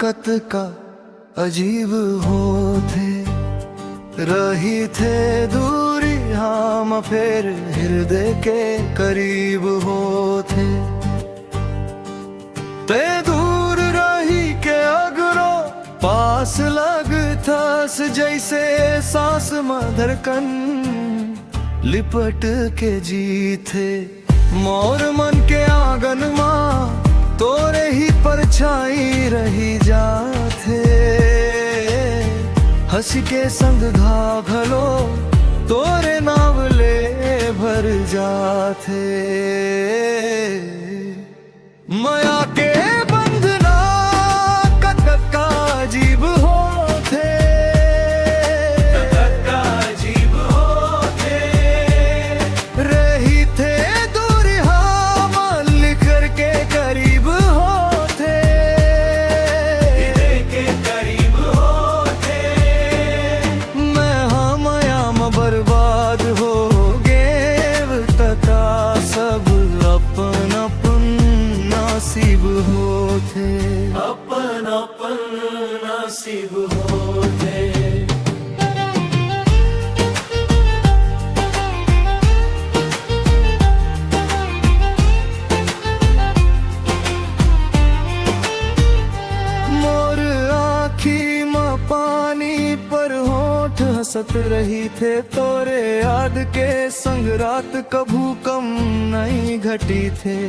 कत का अजीब होते, रही थे दूरी हम फिर हृदय के करीब होते। ते दूर रही के अगरो पास लगथस, जैसे सांस मधड़कन लिपट के जीथे। मोर मन के आंगन माँ तोरे ही परछाई रही जाथे, हंसी के संग घाघलो तोरे नावले भर जाथे। माया के बंधना कत का अजीब होथे, अजीब होथे। रही थे दूरी हम लिखर के करीब होथे, के करीब होथे। मैं हम याम बर्बाद हो गए तथा सब अपन अपन नसीब होते, अपन अपन नसीब होते। मोर आँखी में पानी पर होठ हंसत रही थे, तोरे याद के संग रात कभू कम नहीं घटी थे।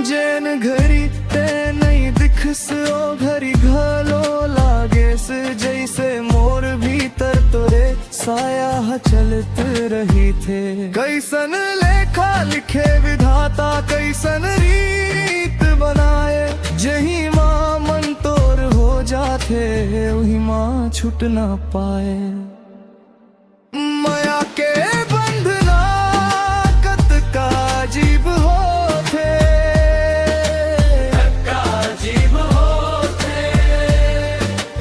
जैन घड़ी ते नहीं दिखस ओ घड़ी घलो लागे से, जैसे मोर भीतर तोरे साया चलत रही थे। कैसन लेखा लिखे विधाता कैसन रीत बनाए, जही माँ मन तोर हो जाते वही माँ छूट ना पाए। माया के बंधना कत का अजीब होते, अजीब होते।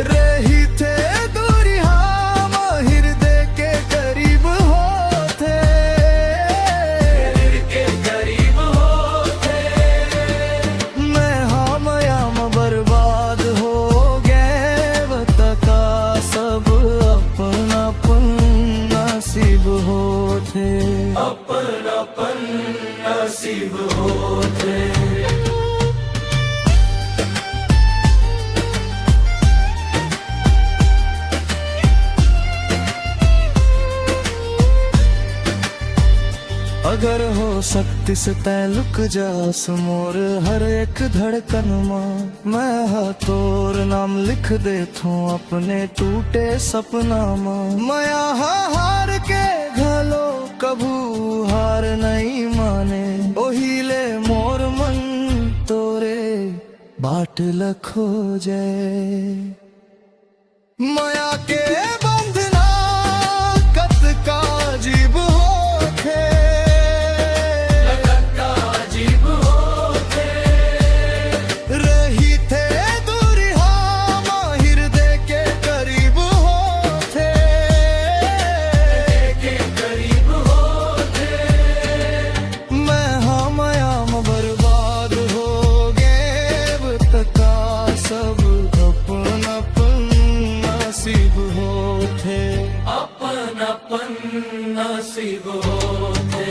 रही थे दूरी हम हृदय के करीब होते, के करीब होते। मैं हम याम बर्बाद हो गए तका सब अपन अपन नसीब होते, अपन अपन नसीब होते। अगर हो सकती से तै लुक जास मोर हर एक धड़कन मां, मैं हा तोर नाम लिख दे थू अपने टूटे सपना मां। माया हार के घलो कभू हार नहीं माने, ओहिले मोर मन तोरे बाट लखो जय। माया के बंधना कत का अजीब होथे, रही थे दूरी हम हृदय के करीब होथे, के करीब होथे। मैं हम याम बर्बाद हो गए तका सब अपन अपन नसीब होथे, अपन अपन नसीब होथे।